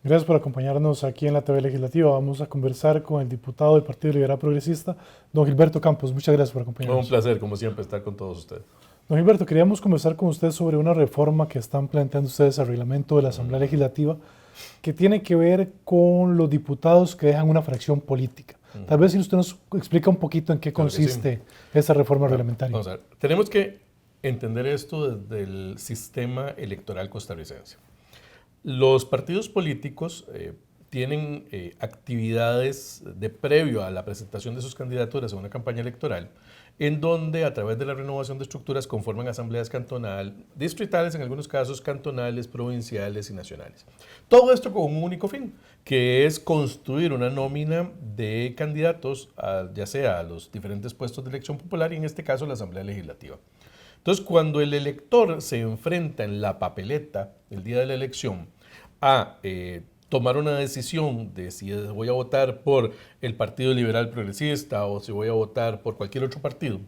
Gracias por acompañarnos aquí en la TV Legislativa. Vamos a conversar con el diputado del Partido Liberal Progresista, don Gilberto Campos. Muchas gracias por acompañarnos. Un placer, como siempre, estar con todos ustedes. Don Gilberto, queríamos conversar con usted sobre una reforma que están planteando ustedes al reglamento de la Asamblea Legislativa que tiene que ver con los diputados que dejan una fracción política. Tal vez si usted nos explica un poquito en qué consiste esa reforma reglamentaria. Vamos a ver, tenemos que entender esto desde el sistema electoral costarricense. Los partidos políticos tienen actividades de previo a la presentación de sus candidaturas en una campaña electoral, en donde a través de la renovación de estructuras conforman asambleas cantonales, distritales en algunos casos, cantonales, provinciales y nacionales. Todo esto con un único fin, que es construir una nómina de candidatos, ya sea a los diferentes puestos de elección popular y en este caso la Asamblea Legislativa. Entonces, cuando el elector se enfrenta en la papeleta el día de la elección a tomar una decisión de si voy a votar por el Partido Liberal Progresista o si voy a votar por cualquier otro partido,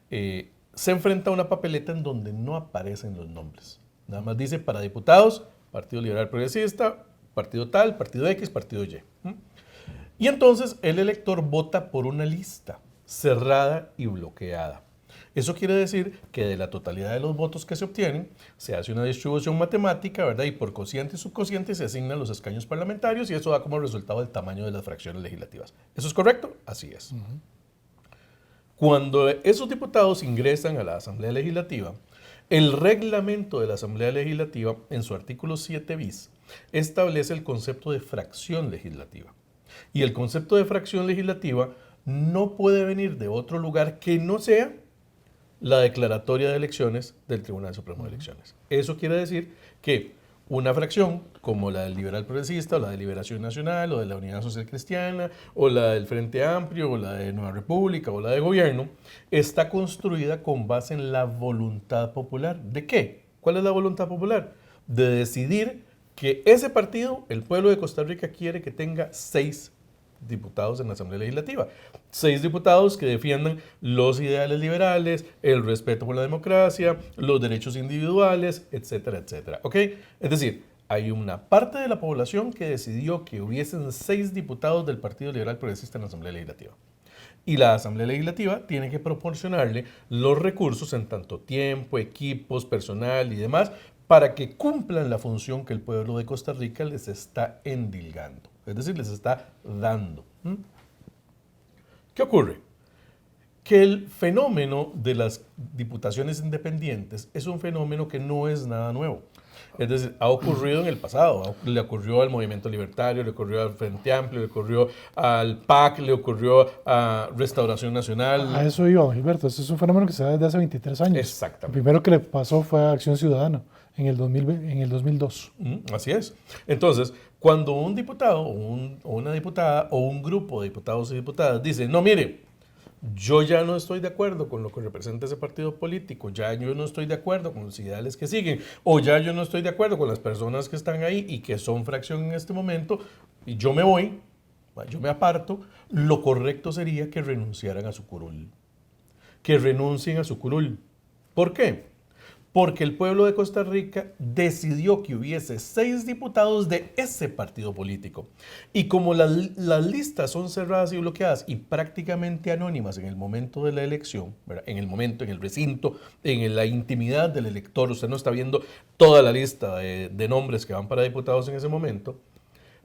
se enfrenta a una papeleta en donde no aparecen los nombres. Nada más dice para diputados, Partido Liberal Progresista, Partido tal, Partido X, Partido Y. Y entonces el elector vota por una lista cerrada y bloqueada. Eso quiere decir que de la totalidad de los votos que se obtienen, se hace una distribución matemática, ¿verdad? Y por cociente y subcociente se asignan los escaños parlamentarios y eso da como resultado el tamaño de las fracciones legislativas. ¿Eso es correcto? Así es. Cuando esos diputados ingresan a la Asamblea Legislativa, el reglamento de la Asamblea Legislativa, en su artículo 7 bis, establece el concepto de fracción legislativa. Y el concepto de fracción legislativa no puede venir de otro lugar que no sea la declaratoria de elecciones del Tribunal Supremo de Elecciones. Eso quiere decir que una fracción, como la del Liberal Progresista, o la de Liberación Nacional, o de la Unidad Social Cristiana, o la del Frente Amplio, o la de Nueva República, o la de Gobierno, está construida con base en la voluntad popular. ¿De qué? ¿Cuál es la voluntad popular? De decidir que ese partido, el pueblo de Costa Rica, quiere que tenga 6 diputados en la Asamblea Legislativa. 6 diputados que defiendan los ideales liberales, el respeto por la democracia, los derechos individuales, etcétera, etcétera. ¿Ok? Es decir, hay una parte de la población que decidió que hubiesen 6 diputados del Partido Liberal Progresista en la Asamblea Legislativa. Y la Asamblea Legislativa tiene que proporcionarle los recursos en tanto tiempo, equipos, personal y demás para que cumplan la función que el pueblo de Costa Rica les está endilgando. Es decir, les está dando. ¿Qué ocurre? Que el fenómeno de las diputaciones independientes es un fenómeno que no es nada nuevo. Es decir, ha ocurrido en el pasado, le ocurrió al Movimiento Libertario, le ocurrió al Frente Amplio, le ocurrió al PAC, le ocurrió a Restauración Nacional. A eso iba, don Gilberto. Este es un fenómeno que se da desde hace 23 años. Exactamente. El primero que le pasó fue a Acción Ciudadana en el 2002. Así es. Entonces, cuando un diputado o una diputada o un grupo de diputados y diputadas dice, no, mire, yo ya no estoy de acuerdo con lo que representa ese partido político, ya yo no estoy de acuerdo con los ideales que siguen, o ya yo no estoy de acuerdo con las personas que están ahí y que son fracción en este momento, y yo me voy, yo me aparto, lo correcto sería que renunciaran a su curul. Que renuncien a su curul. ¿Por qué? Porque el pueblo de Costa Rica decidió que hubiese 6 diputados de ese partido político. Y como las listas son cerradas y bloqueadas y prácticamente anónimas en el momento de la elección, ¿verdad? En el momento, en el recinto, en la intimidad del elector, usted no está viendo toda la lista de nombres que van para diputados en ese momento,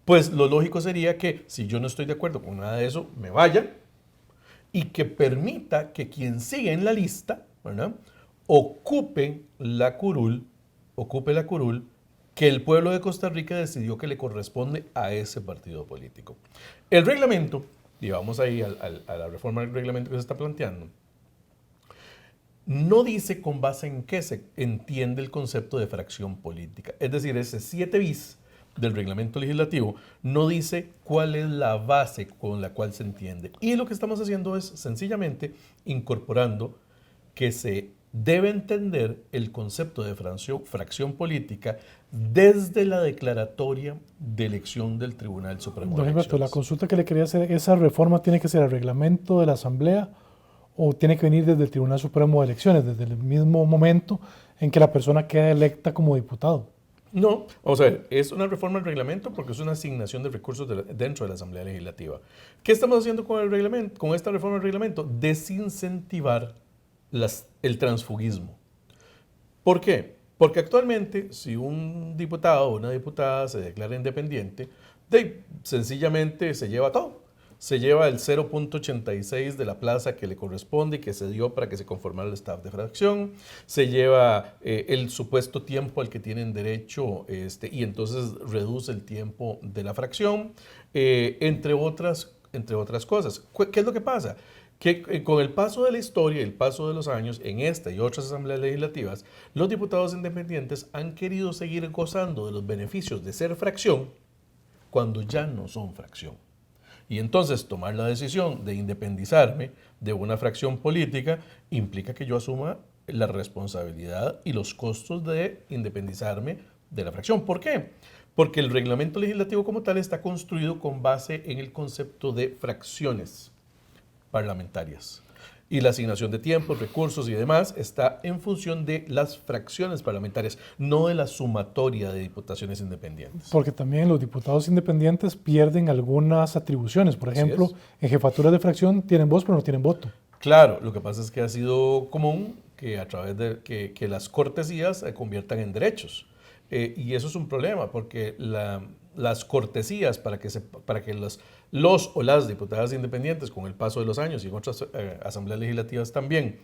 pues lo lógico sería que si yo no estoy de acuerdo con nada de eso, me vaya y que permita que quien sigue en la lista, ¿verdad?, ocupe la curul que el pueblo de Costa Rica decidió que le corresponde a ese partido político. El reglamento, y vamos ahí a la reforma del reglamento que se está planteando, no dice con base en qué se entiende el concepto de fracción política. Es decir, ese 7 bis del reglamento legislativo no dice cuál es la base con la cual se entiende. Y lo que estamos haciendo es sencillamente incorporando que se debe entender el concepto de fracción política desde la declaratoria de elección del Tribunal Supremo Don de Gilberto, la Elecciones. consulta que le quería hacer, ¿esa reforma tiene que ser el reglamento de la Asamblea o tiene que venir desde el Tribunal Supremo de Elecciones, desde el mismo momento en que la persona queda electa como diputado? No, vamos a ver, es una reforma al reglamento porque es una asignación de recursos dentro de la Asamblea Legislativa. ¿Qué estamos haciendo con el reglamento, con esta reforma al reglamento? Desincentivar el transfugismo. ¿Por qué? Porque actualmente, si un diputado o una diputada se declara independiente, sencillamente se lleva todo. Se lleva el 0.86 de la plaza que le corresponde y que se dio para que se conformara el staff de fracción, se lleva el supuesto tiempo al que tienen derecho y entonces reduce el tiempo de la fracción, entre otras cosas. ¿Qué es lo que pasa? Que con el paso de la historia y el paso de los años, en esta y otras asambleas legislativas, los diputados independientes han querido seguir gozando de los beneficios de ser fracción cuando ya no son fracción. Y entonces tomar la decisión de independizarme de una fracción política implica que yo asuma la responsabilidad y los costos de independizarme de la fracción. ¿Por qué? Porque el reglamento legislativo como tal está construido con base en el concepto de fracciones parlamentarias. Y la asignación de tiempos, recursos y demás está en función de las fracciones parlamentarias, no de la sumatoria de diputaciones independientes. Porque también los diputados independientes pierden algunas atribuciones. Por ejemplo, en jefaturas de fracción tienen voz, pero no tienen voto. Claro, lo que pasa es que ha sido común que a través de que las cortesías se conviertan en derechos. Y eso es un problema, porque las cortesías para que los o las diputadas independientes, con el paso de los años y en otras asambleas legislativas también,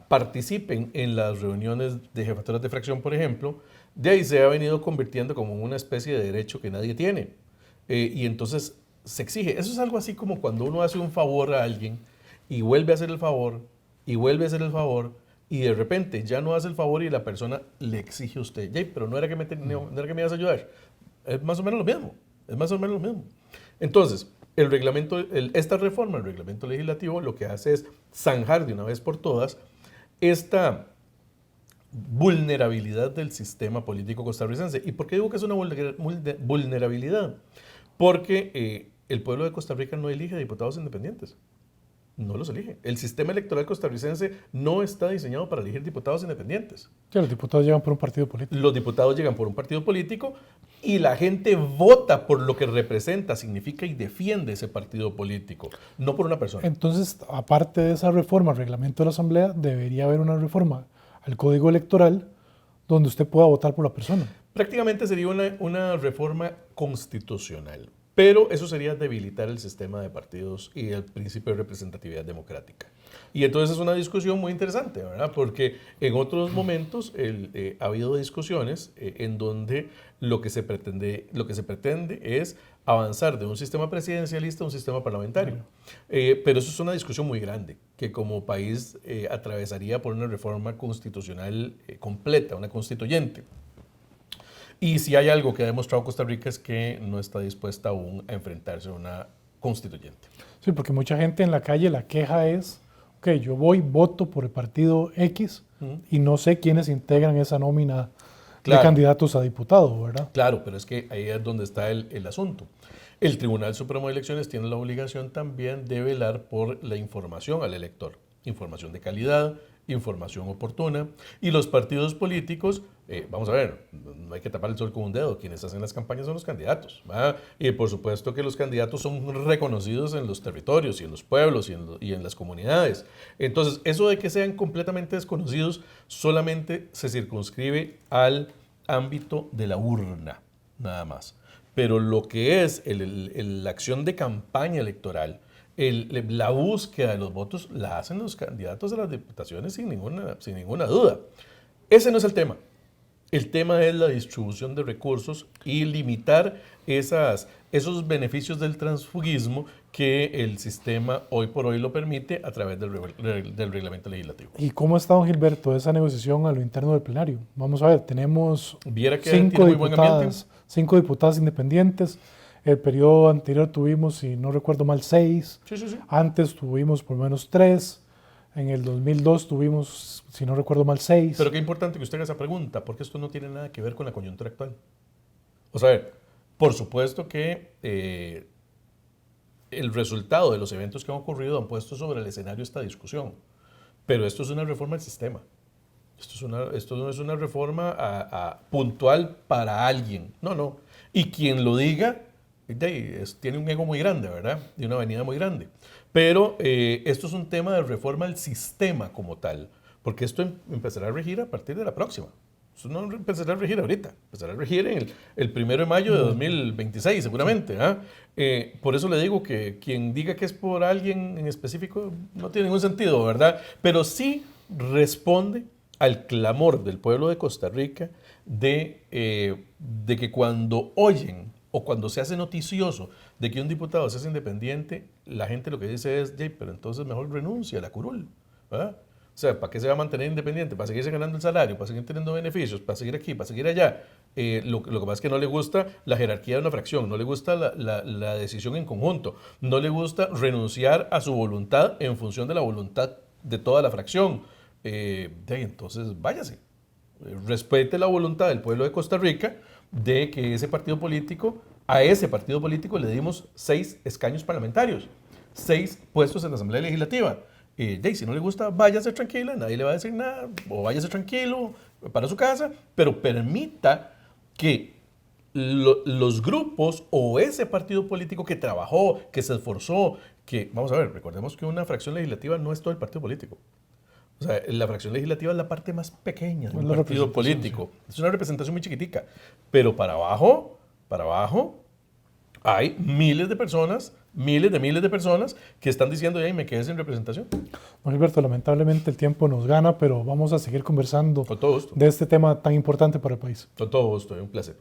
participen en las reuniones de jefaturas de fracción, por ejemplo, de ahí se ha venido convirtiendo como una especie de derecho que nadie tiene. Y entonces se exige. Eso es algo así como cuando uno hace un favor a alguien y vuelve a hacer el favor, y vuelve a hacer el favor, y de repente ya no hace el favor y la persona le exige a usted, pero no era que no era que me ibas a ayudar. Es más o menos lo mismo. Es más o menos lo mismo. Entonces, esta reforma al reglamento legislativo lo que hace es zanjar de una vez por todas esta vulnerabilidad del sistema político costarricense. ¿Y por qué digo que es una vulnerabilidad? Porque el pueblo de Costa Rica no elige diputados independientes. No los elige. El sistema electoral costarricense no está diseñado para elegir diputados independientes. Sí, los diputados llegan por un partido político. Los diputados llegan por un partido político y la gente vota por lo que representa, significa y defiende ese partido político, no por una persona. Entonces, aparte de esa reforma al reglamento de la Asamblea, debería haber una reforma al Código Electoral donde usted pueda votar por la persona. Prácticamente sería una reforma constitucional. Pero eso sería debilitar el sistema de partidos y el principio de representatividad democrática. Y entonces es una discusión muy interesante, ¿verdad? Porque en otros momentos ha habido discusiones en donde lo que se pretende es avanzar de un sistema presidencialista a un sistema parlamentario. Pero eso es una discusión muy grande, que como país atravesaría por una reforma constitucional completa, una constituyente. Y si hay algo que ha demostrado Costa Rica es que no está dispuesta aún a enfrentarse a una constituyente. Sí, porque mucha gente en la calle la queja es, ok, yo voto por el partido X y no sé quiénes integran esa nómina de candidatos a diputado, ¿verdad? Claro, pero es que ahí es donde está el asunto. El Tribunal Supremo de Elecciones tiene la obligación también de velar por la información al elector, información de calidad, información oportuna, y los partidos políticos, vamos a ver, no hay que tapar el sol con un dedo, quienes hacen las campañas son los candidatos, ¿va? Y por supuesto que los candidatos son reconocidos en los territorios y en los pueblos y en las comunidades. Entonces, eso de que sean completamente desconocidos solamente se circunscribe al ámbito de la urna, nada más. Pero lo que es la acción de campaña electoral, la búsqueda de los votos la hacen los candidatos a las diputaciones sin ninguna duda. Ese no es el tema. El tema es la distribución de recursos y limitar esos beneficios del transfugismo que el sistema hoy por hoy lo permite a través del reglamento legislativo. ¿Y cómo está, don Gilberto, esa negociación a lo interno del plenario? Vamos a ver, tenemos cinco diputadas independientes. El periodo anterior tuvimos, si no recuerdo mal, 6. Sí. Antes tuvimos por lo menos 3. En el 2002 tuvimos, si no recuerdo mal, 6. Pero qué importante que usted haga esa pregunta, porque esto no tiene nada que ver con la coyuntura actual. O sea, por supuesto que el resultado de los eventos que han ocurrido han puesto sobre el escenario esta discusión, pero esto es una reforma del sistema. Esto no es una reforma puntual para alguien. No, no. Y quien lo diga tiene un ego muy grande, ¿verdad? Y una vanidad muy grande. Pero esto es un tema de reforma del sistema como tal, porque esto empezará a regir a partir de la próxima. Esto no empezará a regir ahorita, empezará a regir en el 1 de mayo de 2026 seguramente. Por eso le digo que quien diga que es por alguien en específico no tiene ningún sentido, ¿verdad? Pero sí responde al clamor del pueblo de Costa Rica de que cuando oyen o cuando se hace noticioso de que un diputado se hace independiente, la gente lo que dice es, pero entonces mejor renuncia a la curul, ¿verdad? O sea, ¿para qué se va a mantener independiente? ¿Para seguirse ganando el salario? ¿Para seguir teniendo beneficios? ¿Para seguir aquí? ¿Para seguir allá? Lo que pasa es que no le gusta la jerarquía de una fracción, no le gusta la decisión en conjunto, no le gusta renunciar a su voluntad en función de la voluntad de toda la fracción. Entonces, váyase. Respete la voluntad del pueblo de Costa Rica de que a ese partido político le dimos 6 escaños parlamentarios, 6 puestos en la Asamblea Legislativa. Si no le gusta, váyase tranquila, nadie le va a decir nada, o váyase tranquilo para su casa, pero permita que los grupos o ese partido político que trabajó, que se esforzó, vamos a ver, recordemos que una fracción legislativa no es todo el partido político. O sea, la fracción legislativa es la parte más pequeña de un partido político. Sí. Es una representación muy chiquitica. Pero para abajo hay miles de personas que están diciendo, me quedé sin representación. Don Gilberto, lamentablemente el tiempo nos gana, pero vamos a seguir conversando con todo gusto de este tema tan importante para el país. Con todo gusto, es un placer.